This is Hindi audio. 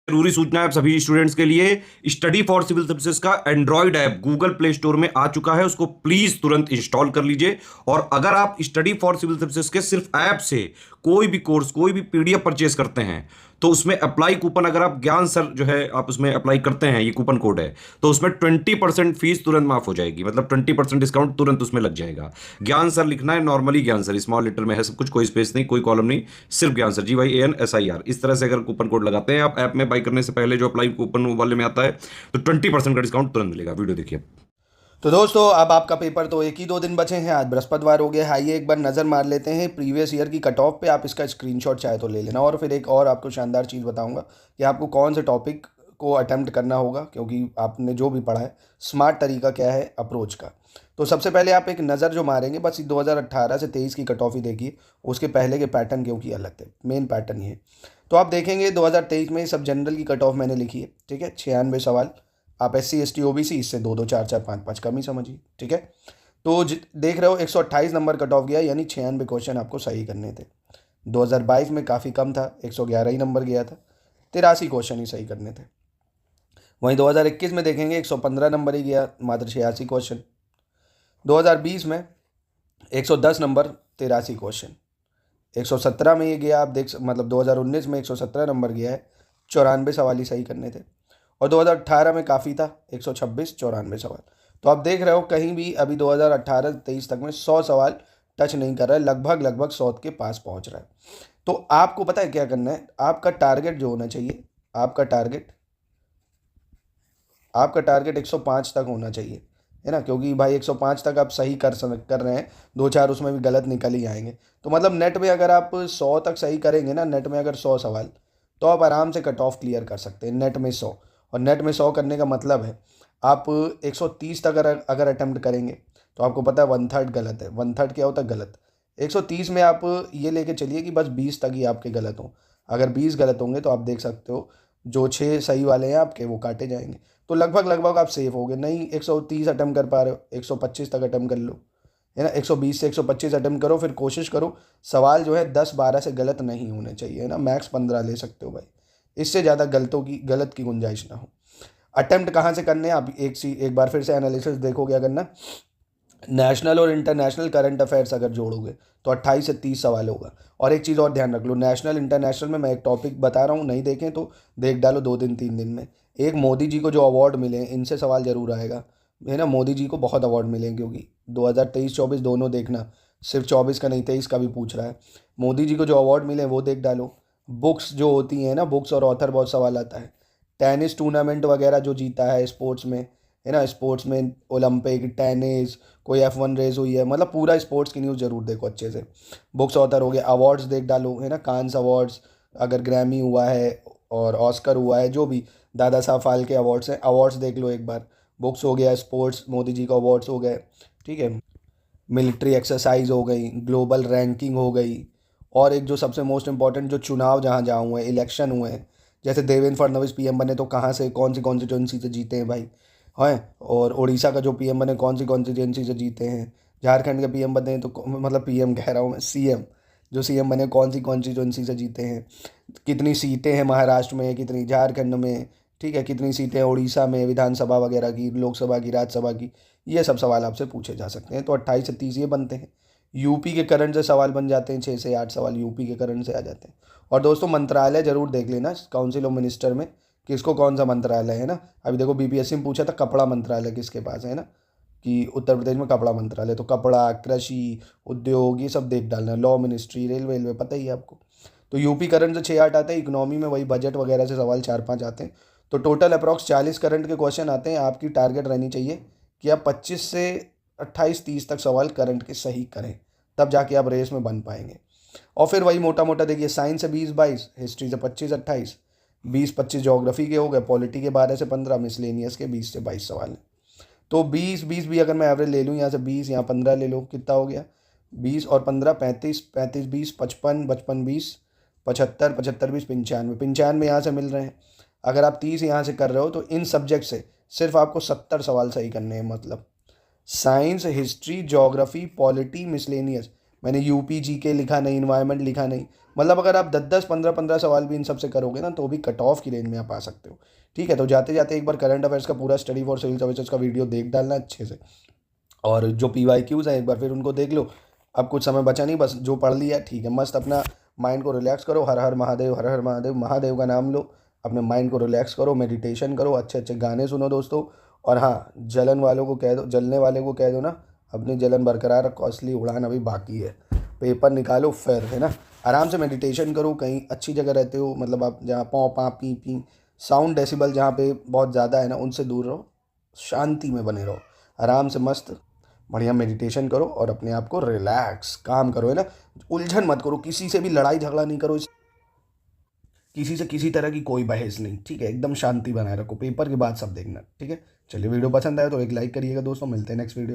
जरूरी सूचना है आप सभी स्टूडेंट्स के लिए। स्टडी फॉर सिविल सर्विसेज का Android app Google play store में आ चुका है, उसको प्लीज तुरंत इंस्टॉल कर लीजिए। और अगर आप स्टडी फॉर सिविल सर्विसेज के सिर्फ ऐप से कोई भी कोर्स, कोई भी पीडीएफ परचेज करते हैं, तो उसमें अप्लाई कूपन, अगर आप ज्ञान सर जो है आप उसमें अप्लाई करते हैं, ये कूपन कोड है, तो उसमें 20% फीस तुरंत माफ हो जाएगी। मतलब 20% डिस्काउंट तुरंत उसमें लग जाएगा। ज्ञान सर लिखना है, नॉर्मली ज्ञान सर स्मॉल लेटर में है सब कुछ, कोई स्पेस नहीं, कोई कॉलम नहीं, सिर्फ ज्ञान सर, GYANSIR। इस तरह से अगर कूपन कोड लगाते हैं आप ऐप में बाई करने से पहले, जो अप्लाई कूपन वाले में आता है, तो 20% का डिस्काउंट तुरंत मिलेगा। वीडियो देखिए। तो दोस्तों अब आपका पेपर तो एक ही दो दिन बचे हैं। आज बृहस्पतिवार हो गया। आइए एक बार नज़र मार लेते हैं प्रीवियस ईयर की कट ऑफ पे। आप इसका स्क्रीनशॉट चाहे तो ले लेना। और फिर एक और आपको शानदार चीज़ बताऊंगा कि आपको कौन से टॉपिक को अटेम्प्ट करना होगा, क्योंकि आपने जो भी पढ़ा है स्मार्ट तरीका क्या है अप्रोच का। तो सबसे पहले आप एक नज़र जो मारेंगे, बस 2018 से 23 की कट ऑफ ही देखिए। उसके पहले के पैटर्न क्योंकि अलग थे, मेन पैटर्न ये है। तो आप देखेंगे 2023 में सब जनरल की कट ऑफ मैंने लिखी है, ठीक है। 96 सवाल। आप SC ST OBC इससे दो दो चार चार पाँच पाँच कम ही समझिए, ठीक है। तो देख रहे हो 128 नंबर कट ऑफ गया, यानी 96 क्वेश्चन आपको सही करने थे। 2022 में काफ़ी कम था, 111 ही नंबर गया था, 83 क्वेश्चन ही सही करने थे। वहीं 2021 में देखेंगे 115 नंबर ही गया, मात्र 86 क्वेश्चन। 2020 में 110 नंबर, 83 क्वेश्चन। 117 में ये गया, आप मतलब 2019 में 117 नंबर गया है, 94 सवाल ही सही करने थे। और 2018 में काफ़ी था, 126, 94 सवाल। तो आप देख रहे हो कहीं भी अभी 2018-23 तक में 100 सवाल टच नहीं कर रहा है, लगभग लगभग 100 के पास पहुंच रहा है। तो आपको पता है क्या करना है, आपका टारगेट जो होना चाहिए, आपका टारगेट 105 तक होना चाहिए, है ना। क्योंकि भाई 105 तक आप सही कर रहे हैं, दो चार उसमें भी गलत निकल ही आएंगे। तो मतलब नेट में अगर आप 100 तक सही करेंगे ना, नेट में अगर 100 सवाल, तो आप आराम से कट ऑफ क्लियर कर सकते हैं नेट में 100। और नेट में 100 करने का मतलब है आप 130 तक अगर अटेम्प्ट करेंगे, तो आपको पता है 1/3 गलत है। 1/3 क्या होता है? गलत। 130 में आप ये लेके चलिए कि बस 20 तक ही आपके गलत हों। अगर 20 गलत होंगे तो आप देख सकते हो जो 6 सही वाले हैं आपके, वो काटे जाएंगे। तो लगभग लगभग आप सेफ हो गए। नहीं 130 अटेम्प्ट कर पा रहे हो, 125 तक अटेम्प्ट कर लो, है ना। 120 से 125 अटेम्प्ट करो, फिर कोशिश करो सवाल जो है 10-12 से गलत नहीं होने चाहिए, है ना। मैक्स 15 ले सकते हो भाई, इससे ज़्यादा गलत की गुंजाइश ना हो। अटेम्प्ट कहाँ से करने हैं आप एक बार फिर से एनालिसिस देखोगे अगर ना, नेशनल और इंटरनेशनल करंट अफेयर्स अगर जोड़ोगे तो 28 से 30 सवाल होगा। और एक चीज़ और ध्यान रख लो, नेशनल इंटरनेशनल में मैं एक टॉपिक बता रहा हूँ, नहीं देखें तो देख डालो 2 दिन 3 दिन में। एक मोदी जी को जो अवार्ड मिले हैं, इनसे सवाल जरूर आएगा, है ना। मोदी जी को बहुत अवार्ड मिले हैं, क्योंकि 2023-24 दोनों देखना, सिर्फ 24 का नहीं 23 का भी पूछ रहा है। मोदी जी को जो अवार्ड मिले हैं वो देख डालो। बुक्स जो होती हैं ना, बुक्स और ऑथर बहुत सवाल आता है। टेनिस टूर्नामेंट वगैरह जो जीता है स्पोर्ट्स में, है ना, स्पोर्ट्स में ओलंपिक, टेनिस, कोई F1 रेस हुई है, मतलब पूरा स्पोर्ट्स की न्यूज़ जरूर देखो अच्छे से। बुक्स ऑथर हो गए, अवार्ड्स देख डालो, है ना। कांस अवार्ड्स, अगर ग्रैमी हुआ है और ऑस्कर हुआ है, जो भी दादा साहब फाल्के अवार्ड्स हैं, अवार्ड्स देख लो एक बार। बुक्स हो गया, स्पोर्ट्स मोदी जी का अवार्ड्स हो गए, ठीक है। मिलिट्री एक्सरसाइज हो गई, ग्लोबल रैंकिंग हो गई। और एक जो सबसे मोस्ट इंपॉर्टेंट, जो चुनाव जहाँ जहाँ हुए हैं, इलेक्शन हुए हैं, जैसे देवेंद्र फडणवीस PM बने तो कहाँ से, कौन सी कॉन्स्टिट्यूंसी से जीते हैं भाई, हैं। और उड़ीसा का जो PM बने कौन सी कॉन्स्टिट्यूंसी से जीते हैं। झारखंड के PM बने तो मतलब PM कह रहा हूँ मैं, CM जो CM बने कौन सी कॉन्स्टिट्यूंसी से जीते हैं। कितनी सीटें हैं महाराष्ट्र में, कितनी झारखंड में, ठीक है। कितनी सीटें हैं उड़ीसा में, विधानसभा वगैरह की, लोकसभा की, राज्यसभा की। ये सब सवाल आपसे पूछे जा सकते हैं। तो 28 से 30 ये बनते हैं। यूपी के करंट से सवाल बन जाते हैं, 6 से 8 सवाल यूपी के करंट से आ जाते हैं। और दोस्तों मंत्रालय जरूर देख लेना, काउंसिल ऑफ मिनिस्टर में किसको कौन सा मंत्रालय है ना। अभी देखो BPSC में पूछा था कपड़ा मंत्रालय किसके पास है ना, कि उत्तर प्रदेश में कपड़ा मंत्रालय, तो कपड़ा, कृषि, उद्योग, ये सब देख डालना। लॉ मिनिस्ट्री, रेलवे पता ही है आपको। तो यूपी करंट से 6-8 आते हैं। इकोनॉमी में वही बजट वगैरह से सवाल 4-5 आते हैं। तो टोटल अप्रॉक्स 40 करंट के क्वेश्चन आते हैं। आपकी टारगेट रहनी चाहिए कि आप 25 से 28-30 तक सवाल करंट के सही करें, तब जाके आप रेस में बन पाएंगे। और फिर वही मोटा मोटा देखिए, साइंस से 20-22, हिस्ट्री से 25-28, 20-25 ज्योग्राफी के हो गए, पॉलिटी के 12 से 15, मिसलेनियस के 20 से 22 सवाल हैं। तो 20-20 भी अगर मैं एवरेज ले लूँ, यहाँ से 20, यहाँ 15 ले लो, कितना हो गया? 20 और 15, 35, 35-20, 55, 55-20, 75, 75-20, 95, 95 यहाँ से मिल रहे हैं। अगर आप 30 यहाँ से कर रहे हो, तो इन सब्जेक्ट से सिर्फ आपको 70 सवाल सही करने हैं। मतलब science, history, geography, polity, miscellaneous, मैंने UP GK लिखा नहीं, इन्वायरमेंट लिखा नहीं, मतलब अगर आप 10-10, 15-15 सवाल भी इन सब से करोगे ना तो भी कट ऑफ की रेंज में आप आ सकते हो। ठीक है, तो जाते जाते एक बार करंट अफेयर्स का पूरा स्टडी फॉर सिविल सर्विसेज का वीडियो देख डालना अच्छे से, और जो PYQs हैं एक बार फिर उनको देख लो। अब कुछ समय बचा नहीं, बस जो पढ़ लिया ठीक है, मस्त अपना माइंड को रिलैक्स करो, हर हर महादेव, हर हर महादेव, महादेव का नाम लो, अपने माइंड को रिलैक्स करो, मेडिटेशन करो, अच्छे अच्छे गाने सुनो दोस्तों। और हाँ, जलन वालों को कह दो, जलने वाले को कह दो ना, अपनी जलन बरकरार रखो, असली उड़ान अभी बाकी है। पेपर निकालो फिर, है ना, आराम से मेडिटेशन करो, कहीं अच्छी जगह रहते हो, मतलब आप जहाँ पौ पा पी पी साउंड डेसिबल जहाँ पे बहुत ज़्यादा है ना, उनसे दूर रहो, शांति में बने रहो, आराम से मस्त बढ़िया मेडिटेशन करो और अपने आप को रिलैक्स काम करो, है ना। उलझन मत करो, किसी से भी लड़ाई झगड़ा नहीं करो, किसी से किसी तरह की कोई बहस नहीं, ठीक है, एकदम शांति बनाए रखो, पेपर के बाद सब देखना, ठीक है। चलिए, वीडियो पसंद आया तो एक लाइक करिएगा दोस्तों, मिलते हैं नेक्स्ट वीडियो में।